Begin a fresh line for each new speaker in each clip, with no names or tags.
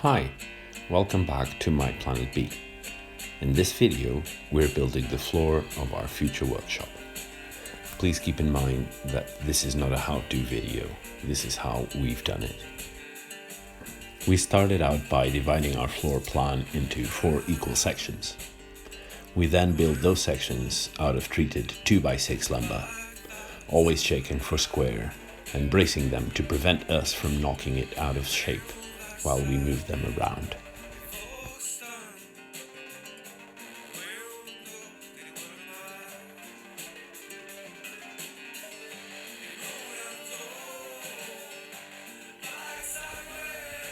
Hi, welcome back to My Planet B. In this video, we're building the floor of our future workshop. Please keep in mind that this is not a how-to video, this is how we've done it. We started out by dividing our floor plan into 4 equal sections. We then built those sections out of treated 2x6 lumber, always checking for square and bracing them to prevent us from knocking it out of shape while we move them around.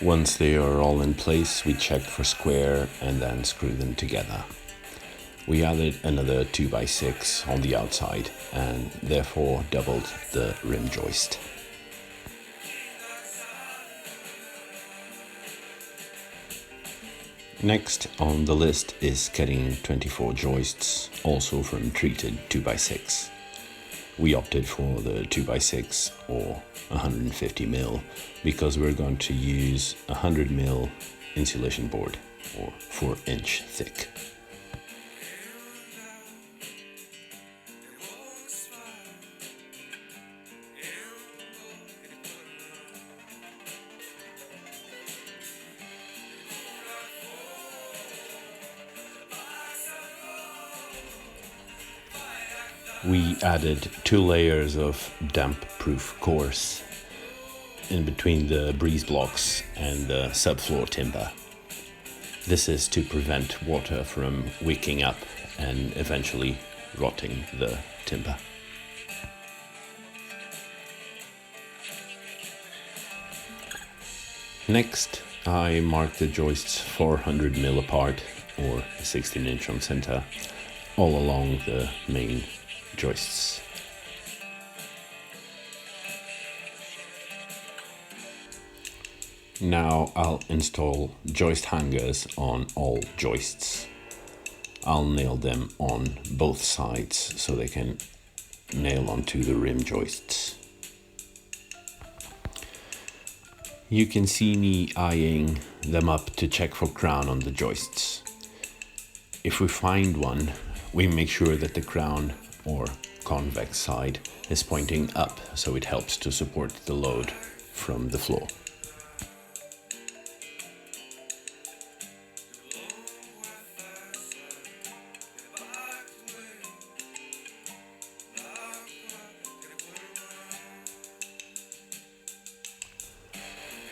Once they are all in place, we checked for square and then screwed them together. We added another 2x6 on the outside and therefore doubled the rim joist. Next on the list is cutting 24 joists, also from treated 2x6. We opted for the 2x6 or 150mm because we're going to use 100mm insulation board or 4-inch thick. We added 2 layers of damp-proof course in between the breeze blocks and the subfloor timber. This is to prevent water from wicking up and eventually rotting the timber. Next, I marked the joists 400mm apart or 16-inch on center all along the main joists. Now I'll install joist hangers on all joists. I'll nail them on both sides so they can nail onto the rim joists. You can see me eyeing them up to check for crown on the joists. If we find one, we make sure that the crown or convex side is pointing up so it helps to support the load from the floor.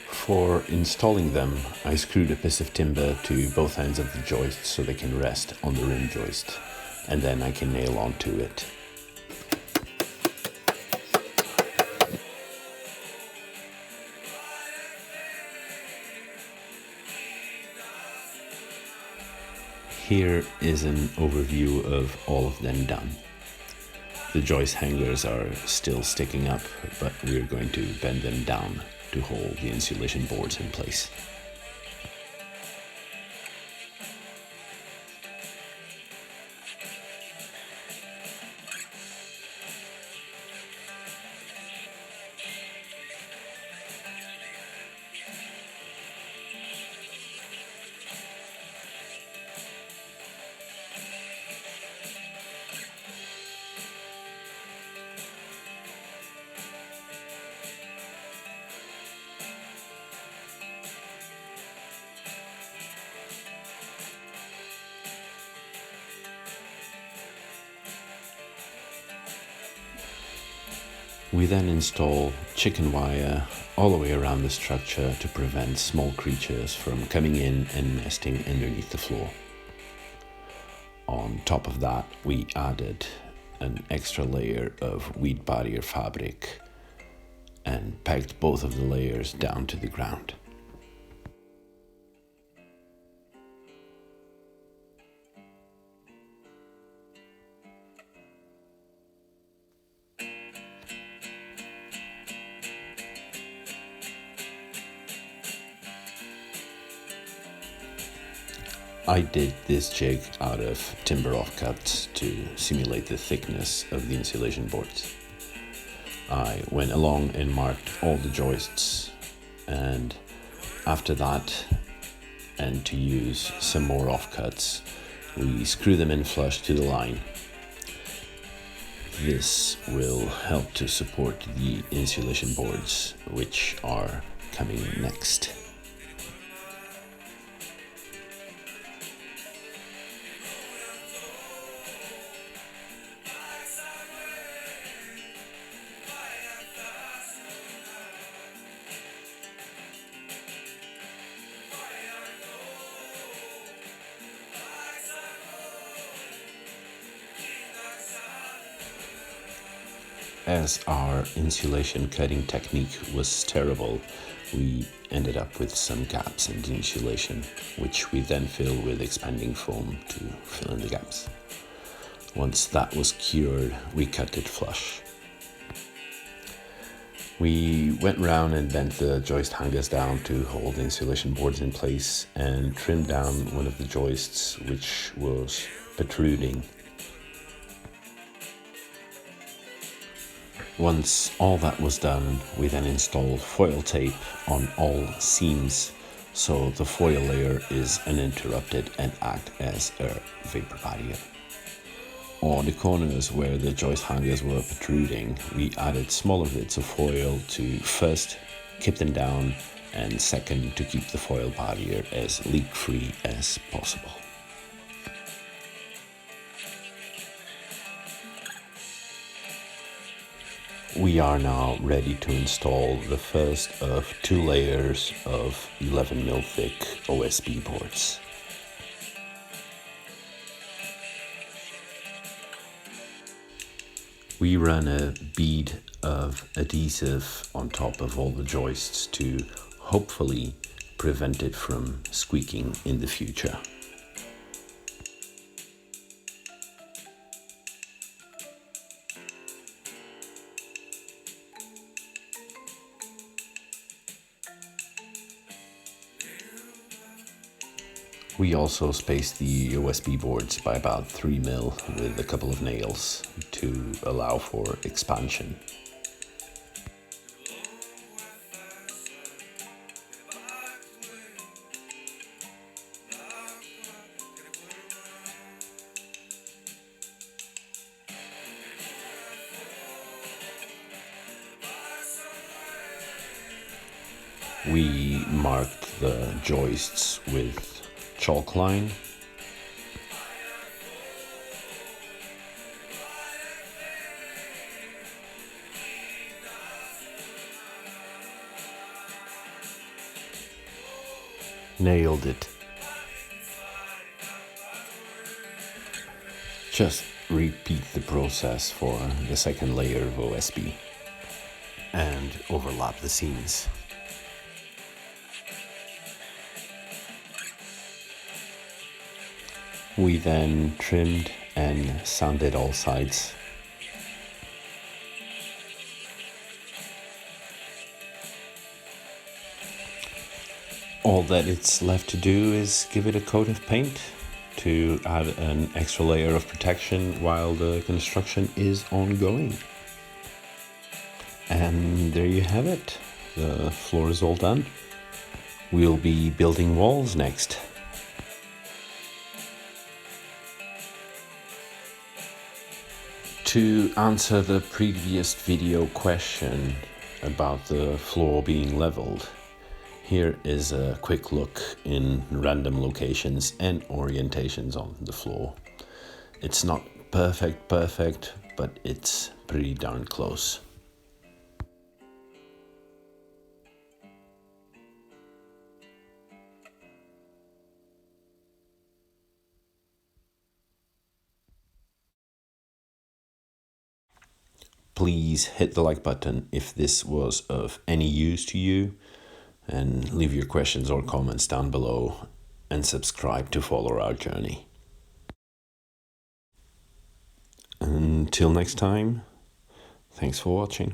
For installing them, I screwed a piece of timber to both ends of the joist so they can rest on the rim joist, and then I can nail onto it. Here is an overview of all of them done. The joist hangers are still sticking up, but we're going to bend them down to hold the insulation boards in place. We then install chicken wire all the way around the structure to prevent small creatures from coming in and nesting underneath the floor. On top of that, we added an extra layer of weed barrier fabric and pegged both of the layers down to the ground. I did this jig out of timber offcuts to simulate the thickness of the insulation boards. I went along and marked all the joists, and after that and to use some more offcuts, we screw them in flush to the line. This will help to support the insulation boards, which are coming next. As our insulation cutting technique was terrible, we ended up with some gaps in the insulation, which we then fill with expanding foam to fill in the gaps. Once that was cured, we cut it flush. We went round and bent the joist hangers down to hold the insulation boards in place and trimmed down one of the joists which was protruding. Once all that was done, we then installed foil tape on all seams so the foil layer is uninterrupted and act as a vapor barrier. On the corners where the joist hangers were protruding, we added smaller bits of foil to first keep them down and second to keep the foil barrier as leak-free as possible. We are now ready to install the first of 2 layers of 11mm thick OSB boards. We run a bead of adhesive on top of all the joists to hopefully prevent it from squeaking in the future. We also spaced the OSB boards by about 3mm with a couple of nails to allow for expansion. We marked the joists with chalk line. Nailed it. Just repeat the process for the second layer of OSB and overlap the seams. We then trimmed and sanded all sides. All that it's left to do is give it a coat of paint to add an extra layer of protection while the construction is ongoing. And there you have it. The floor is all done. We'll be building walls next. To answer the previous video question about the floor being leveled, here is a quick look in random locations and orientations on the floor. It's not perfect, but it's pretty darn close. Please hit the like button if this was of any use to you, and leave your questions or comments down below, and subscribe to follow our journey. Until next time, thanks for watching.